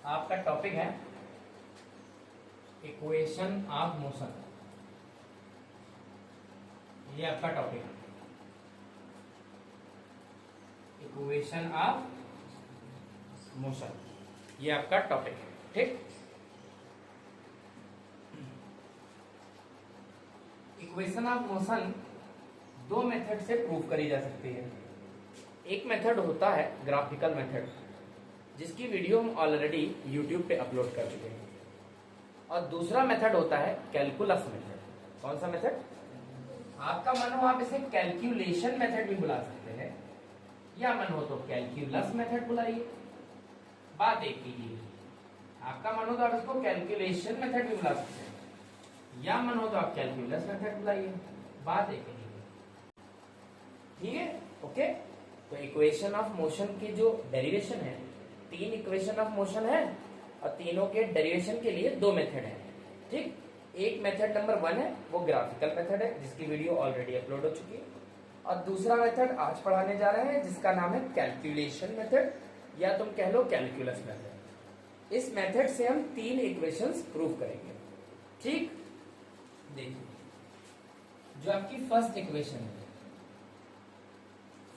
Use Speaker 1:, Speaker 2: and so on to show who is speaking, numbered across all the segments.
Speaker 1: आपका टॉपिक है equation of motion. ये आपका टॉपिक है इक्वेशन ऑफ मोशन, ये आपका टॉपिक है। ठीक, इक्वेशन ऑफ मोशन दो मेथड से प्रूव करी जा सकती है। एक मेथड होता है ग्राफिकल मेथड, जिसकी वीडियो हम ऑलरेडी यूट्यूब पे अपलोड कर चुके हैं, और दूसरा मेथड होता है कैलकुलस मेथड। कौन सा मेथड? आपका मन हो आप इसे कैलकुलेशन मेथड भी बुला सकते हैं, या मन हो तो कैलकुलस मेथड बुलाइए। बात एक कीजिए, आपका मन हो तो आप इसको कैलकुलेशन मेथड भी बुला सकते हैं, या मन हो तो आप कैलकुलस मेथड बुलाइए। बात एक कीजिए, ठीक है? ओके, तो इक्वेशन ऑफ मोशन की जो डेरिवेशन है, तीन इक्वेशन ऑफ मोशन है और तीनों के डेरिवेशन के लिए दो मेथड है। ठीक, एक मेथड नंबर 1 है वो ग्राफिकल मेथड है, जिसकी वीडियो ऑलरेडी अपलोड हो चुकी है, और दूसरा मेथड आज पढ़ाने जा रहे हैं जिसका नाम है कैलकुलेशन मेथड, या तुम कह लो कैलकुलस मेथड। इस मेथड से हम तीन इक्वेशंस प्रूव करेंगे। ठीक, देखिए जो आपकी फर्स्ट इक्वेशन है,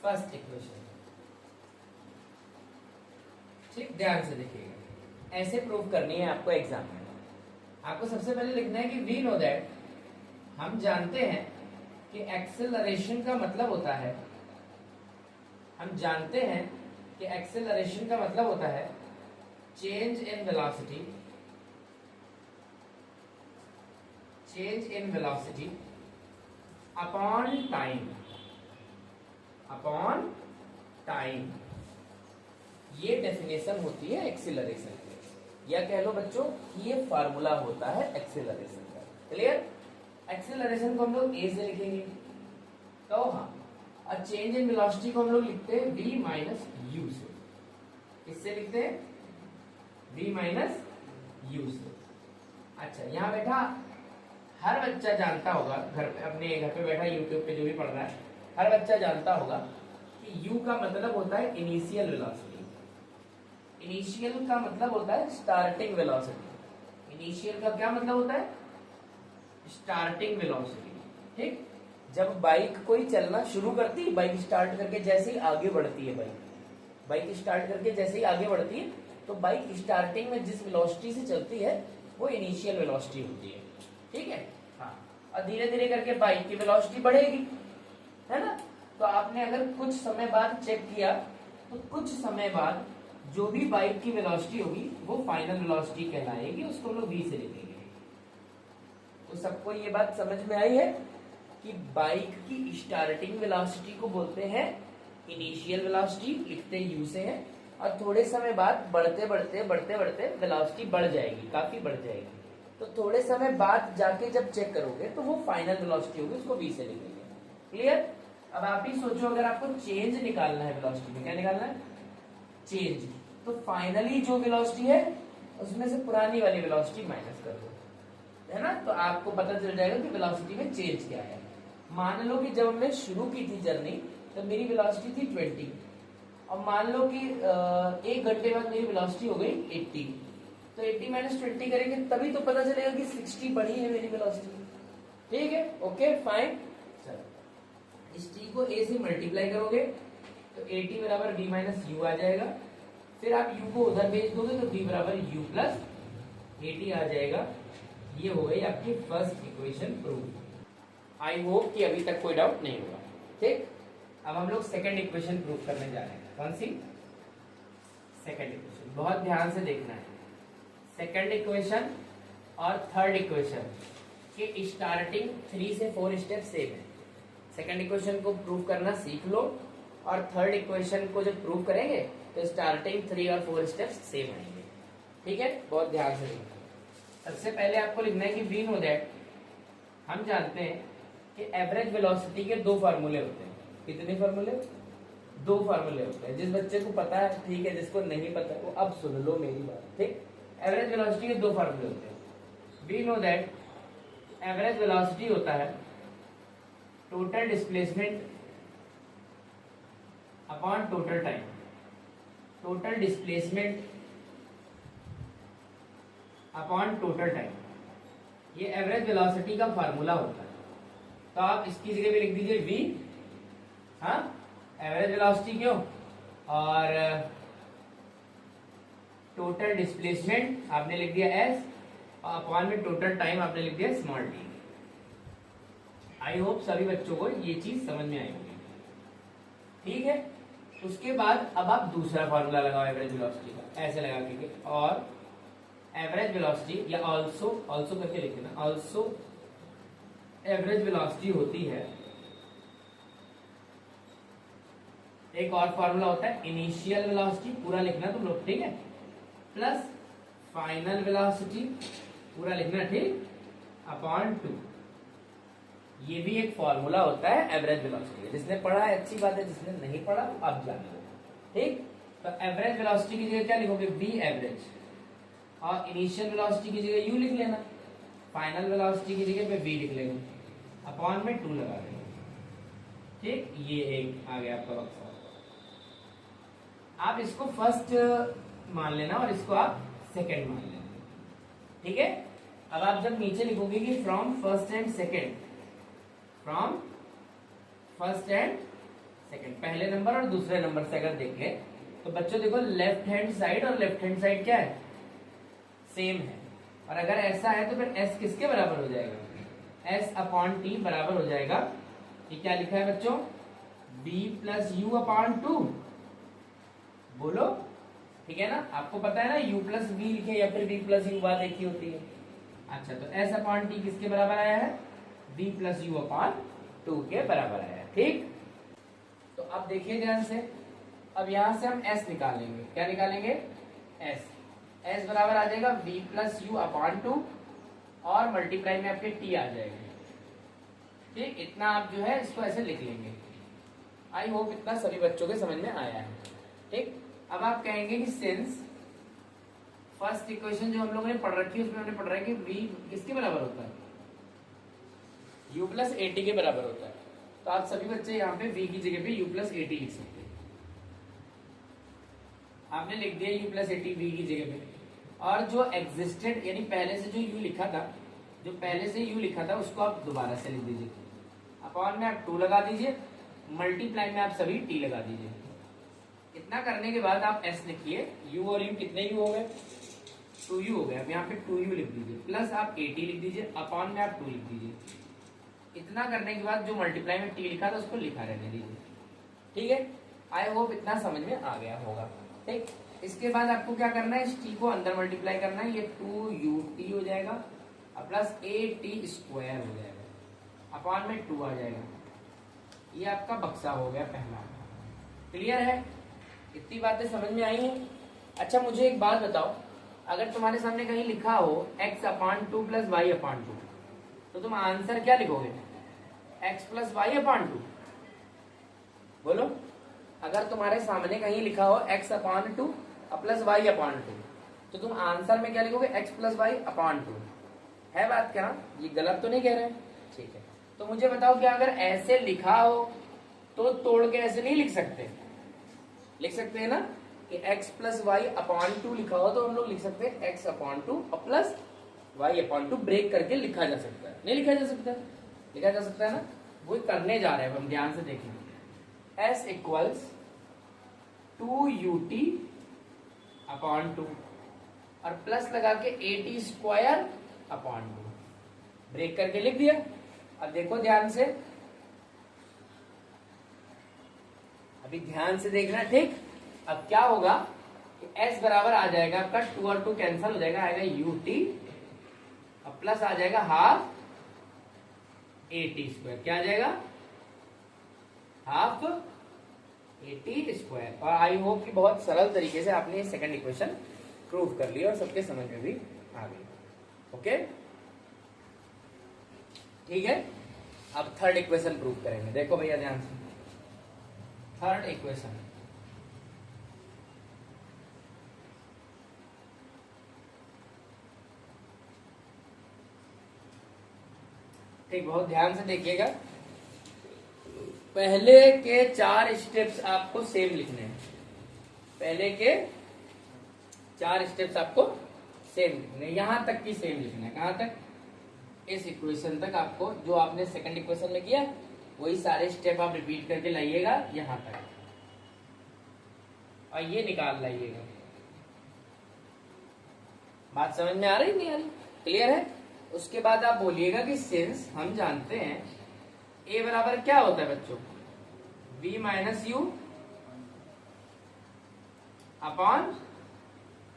Speaker 1: फर्स्ट इक्वेशन, ठीक ध्यान से देखिएगा, ऐसे प्रूव करनी है आपको एग्जाम में। आपको सबसे पहले लिखना है कि वी नो दैट, हम जानते हैं कि एक्सेलरेशन का मतलब होता है, हम जानते हैं कि एक्सेलरेशन का मतलब होता है change in velocity, change in velocity upon time, upon time. ये डेफिनेशन होती है एक्सीलरेशन की, या कह लो बच्चों ये फार्मूला होता है एक्सीलरेशन का। क्लियर? एक्सीलरेशन को हम लोग ए से लिखेंगे, तो हाँ, और चेंज इन वेलोसिटी को हम लोग लिखते हैं v माइनस यू से। किससे लिखते हैं? v माइनस यू से। अच्छा, यहाँ बैठा हर बच्चा जानता होगा, घर पे अपने घर पे बैठा यूट्यूब पे जो भी पढ़ रहा है, हर बच्चा जानता होगा कि u का मतलब होता है इनिशियल वेलोसिटी। इनिशियल का मतलब होता है स्टार्टिंग वेलोसिटी। इनिशियल का क्या मतलब होता है? Starting velocity. ठीक, जब बाइक कोई चलना शुरू करती है, बाइक स्टार्ट करके जैसे ही आगे बढ़ती है, बाइक स्टार्ट करके जैसे ही आगे बढ़ती है, तो बाइक स्टार्टिंग में जिस वेलोसिटी से चलती है वो इनिशियल वेलोसिटी होती है। ठीक है, हाँ, और धीरे धीरे करके बाइक की वेलोसिटी बढ़ेगी, है ना? तो आपने अगर कुछ समय बाद चेक किया, तो कुछ समय बाद जो भी बाइक की वेलोसिटी होगी वो फाइनल वेलोसिटी कहलाएगी, उसको हम लोग v से लिखेंगे। तो सबको ये बात समझ में आई है कि बाइक की स्टार्टिंग वेलोसिटी को बोलते हैं इनिशियल वेलोसिटी, लिखते u से है, और थोड़े समय बाद बढ़ते बढ़ते बढ़ते बढ़ते वेलोसिटी बढ़ जाएगी, काफी बढ़ जाएगी। तो थोड़े समय बाद जाके जब चेक करोगे तो वो फाइनल वेलोसिटी होगी, उसको v से लिखेंगे। क्लियर? अब आप ही सोचो, अगर आपको चेंज निकालना है वेलोसिटी में, क्या निकालना है? चेंज। तो फाइनली जो वेलोसिटी है उसमें से पुरानी वाली वेलोसिटी माइनस कर दो, है ना? तो आपको पता चल जाएगा कि वेलोसिटी में चेंज क्या है। मान लो कि जब हमने शुरू की थी जर्नी, तो मेरी वेलोसिटी थी 20, और मान लो कि 1 घंटे बाद मेरी वेलोसिटी हो गई 80। तो 80 माइनस 20 करेंगे तभी तो पता चलेगा कि 60 बढ़ी है मेरी वेलोसिटी। ठीक है, ओके फाइन। चलो, इस t को a से मल्टीप्लाई करोगे तो 80 बराबर v माइनस यू आ जाएगा। फिर आप u को उधर भेज दोगे तो v बराबर u प्लस 80 आ जाएगा। ये हो गई आपकी first equation prove. I hope कि अभी तक कोई डाउट नहीं होगा। ठीक, अब हम लोग सेकंड इक्वेशन प्रूव करने जा रहे हैं। कौन सी? सेकंड इक्वेशन, बहुत ध्यान से देखना है। सेकंड इक्वेशन और थर्ड इक्वेशन के स्टार्टिंग 3 से 4 स्टेप सेम है। सेकंड इक्वेशन को प्रूव करना सीख लो, और थर्ड इक्वेशन को जब प्रूव करेंगे तो स्टार्टिंग 3 और 4 स्टेप्स सेम आएंगे। ठीक है, बहुत ध्यान से देखना। सबसे पहले आपको लिखना है कि वी नो दैट, हम जानते हैं कि एवरेज वेलोसिटी के दो फार्मूले होते हैं। कितने फार्मूले? 2 फार्मूले होते हैं। जिस बच्चे को पता है ठीक है, जिसको नहीं पता वो अब सुन लो मेरी बात। ठीक, एवरेज वेलोसिटी के 2 फार्मूले होते हैं। We know that average velocity होता है total displacement upon total time. Total displacement upon total time, ये एवरेज वेलोसिटी का फार्मूला होता है। तो आप इसकी जगह पे लिख दीजिए v, हाँ, एवरेज वेलोसिटी क्यों, और टोटल डिस्प्लेसमेंट आपने लिख दिया s, और अपॉन में टोटल टाइम आपने लिख दिया स्मॉल t। आई होप सभी बच्चों को ये चीज समझ में आई होगी। ठीक है, उसके बाद अब आप दूसरा फार्मूला लगाओ एवरेज वेलोसिटी का, ऐसे लगा के, और एवरेज वेलोसिटी, या ऑल्सो करके लिख देना, ऑल्सो एवरेज वेलोसिटी होती है, एक और फार्मूला होता है इनिशियल वेलोसिटी, पूरा लिखना तुम लोग, ठीक है, प्लस फाइनल वेलोसिटी, पूरा लिखना, ठीक, अपॉन 2। ये भी एक फॉर्मूला होता है एवरेज वेलोसिटी। जिसने पढ़ा है अच्छी बात है, जिसने नहीं पढ़ा अब जान लो, ठीक। तो एवरेज वेलोसिटी की जगह क्या लिखोगे, v एवरेज, और इनिशियल वेलोसिटी की जगह u लिख लेना, फाइनल वेलोसिटी की जगह पे v लिख लेंगे, अपॉन में 2 लगा देंगे, ठीक। ये एक आ गया आपका बक्सा। आप इसको फर्स्ट मान लेना और इसको आप सेकंड मान लेना, ठीक है। अब आप जब नीचे लिखोगे कि from first and second, from first and second, पहले नंबर और दूसरे नंबर से अगर देखें तो बच्चों देखो लेफ्ट हैंड साइड और लेफ्ट हैंड साइड क्या है, सेम है। और अगर ऐसा है तो फिर s किसके बराबर हो जाएगा, s अपॉन t बराबर हो जाएगा, ये क्या लिखा है बच्चों, v प्लस यू अपॉन 2, बोलो, ठीक है ना। आपको पता है ना u प्लस v लिखे या फिर v प्लस यू, बात एक ही होती है। अच्छा, तो s अपॉन t किसके बराबर आया है, v प्लस यू अपॉन 2 के बराबर आया है, ठीक। तो अब देखिए ध्यान से, अब यहां से हम s निकालेंगे, क्या निकालेंगे, s बराबर आ जाएगा v प्लस यू अपॉन 2, और मल्टीप्लाई में आपके t आ जाएगा, ठीक। इतना आप जो है इसको ऐसे लिख लेंगे। आई होप इतना सभी बच्चों के समझ में आया है, ठीक। अब आप कहेंगे कि सिंस फर्स्ट इक्वेशन जो हम लोगों ने पढ़ रखी है उसमें हमने पढ़ रहा है कि v किसके बराबर होता है, u प्लस ए टी के बराबर होता है। तो आप सभी बच्चे यहाँ पे v की जगह पे u प्लस ए टी लिख सकते हैं। आपने लिख दिया u plus A T v की जगह पे, और जो एग्जिस्टेड यानी पहले से जो u लिखा था, जो पहले से u लिखा था उसको आप दोबारा से लिख दीजिए, अपॉन में आप 2 लगा दीजिए, मल्टीप्लाई में आप सभी t लगा दीजिए। इतना करने के बाद आप s लिखिए, u और u कितने u हो गए, 2u हो गए। अब यहाँ पे 2u लिख दीजिए, प्लस आप 80 लिख दीजिए, अपॉन में आप 2 लिख दीजिए। इतना करने के बाद जो मल्टीप्लाई में t लिखा था उसको लिखा रहने दीजिए, ठीक है। आई होप इतना समझ में आ गया होगा, ठीक। इसके बाद आपको क्या करना है, इस t को अंदर मल्टीप्लाई करना है, ये 2ut हो जाएगा, प्लस at स्क्वायर हो जाएगा, अपॉन में 2 आ जाएगा। ये आपका बक्सा हो गया पहला। क्लियर है, इतनी बातें समझ में आई हैं। अच्छा, मुझे एक बात बताओ, अगर तुम्हारे सामने कहीं लिखा हो x upon 2 plus Y upon 2, तो तुम आंसर क्या लिखोगे, x प्लस वाई अपॉन 2, बोलो। अगर तुम्हारे सामने कहीं लिखा हो x upon 2 plus Y upon 2, तो तुम आंसर में क्या लिखोगे, x प्लस वाई अपॉन 2। है बात क्या, ये गलत तो नहीं कह रहे हैं, ठीक है। तो मुझे बताओ कि अगर ऐसे लिखा हो तो तोड़ के ऐसे नहीं लिख सकते, लिख सकते हैं ना, कि x प्लस वाई अपॉन 2 लिखा हो तो हम लोग लिख सकते हैं x upon 2 plus Y upon 2, break करके लिखा जा सकता है, नहीं लिखा जा सकता, लिखा जा सकता है ना। वो करने जा रहे हैं हम, ध्यान से देखें, s इक्वल्स 2ut अपॉन 2 और प्लस लगा के at स्क्वायर अपॉन 2, ब्रेक करके लिख दिया। अब देखो ध्यान से, अभी ध्यान से देखना, ठीक। अब क्या होगा कि s बराबर आ जाएगा आपका 2 और 2 कैंसिल हो जाएगा, आएगा ut, अब प्लस आ जाएगा हाफ at स्क्वायर, क्या आ जाएगा, हाफ at स्क्वायर। और आई होप कि बहुत सरल तरीके से आपने ये सेकंड इक्वेशन प्रूव कर लिया और सबके समझ में भी आ गई, ओके, ठीक है। अब थर्ड इक्वेशन प्रूव करेंगे, देखो भैया ध्यान से, थर्ड इक्वेशन, ठीक, बहुत ध्यान से देखिएगा। पहले के 4 स्टेप्स आपको सेम लिखने हैं, पहले के 4 स्टेप्स आपको सेम लिखना है, यहां तक की सेम लिखना है। कहां तक? इस इक्वेशन तक आपको जो आपने सेकंड इक्वेशन में किया वही सारे स्टेप आप रिपीट करके लाइएगा यहां तक, और ये निकाल लाइएगा। बात समझ में आ रही नहीं आ रही? क्लियर है? उसके बाद आप बोलिएगा कि सिंस हम जानते हैं a बराबर क्या होता है बच्चों, v minus you upon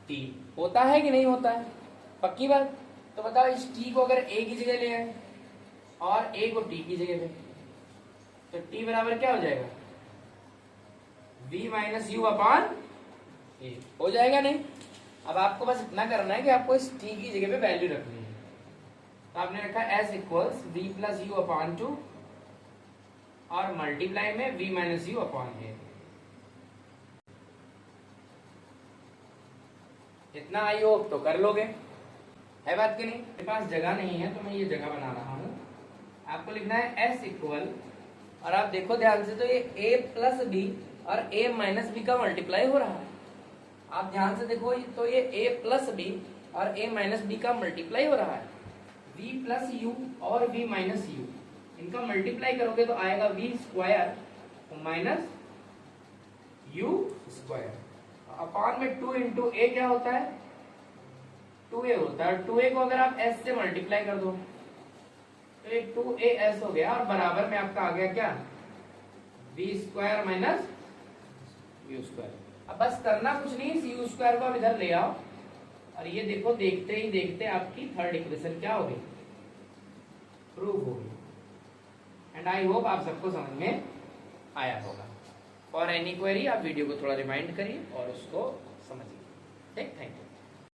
Speaker 1: t, होता है कि नहीं होता है? पक्की बात? तो बताओ इस t को अगर a की जगह ले आए और a को t की जगह पे, तो t बराबर क्या हो जाएगा, v minus you upon a, हो जाएगा नहीं? अब आपको बस इतना करना है कि आपको इस t की जगह पे वैल्यू रखनी है। तो आपने रखा s equals v plus you upon 2 और मल्टीप्लाई में v minus you upon a। इतना आई होप तो कर लोगे, है बात कि नहीं? मेरे पास जगह नहीं है तो मैं ये जगह बना रहा हूं। आपको लिखना है s इक्वल, और आप देखो ध्यान से, तो ये a प्लस बी और a माइनस बी का मल्टीप्लाई हो रहा है। आप ध्यान से देखो, तो ये a प्लस बी और a माइनस बी का मल्टीप्लाई हो रहा है। v प्लस यू और v माइनस यू, इनका मल्टीप्लाई करोगे तो आएगा v square minus u square upon में 2 इंटू ए क्या होता है, 2a होता है। 2a को अगर आप s से मल्टीप्लाई कर दो तो ये 2as हो गया, और बराबर में आपका आ गया क्या, v square minus u square. अब बस करना कुछ नहीं, इस u स्क्वायर को आप इधर ले आओ, और ये देखो देखते ही देखते आपकी थर्ड इक्वेशन क्या होगी, प्रूव होगी। एंड आई होप आप सबको समझ में आया होगा। फॉर एनी क्वेरी आप वीडियो को थोड़ा रिमाइंड करिए और उसको समझिए। ठीक, थैंक यू।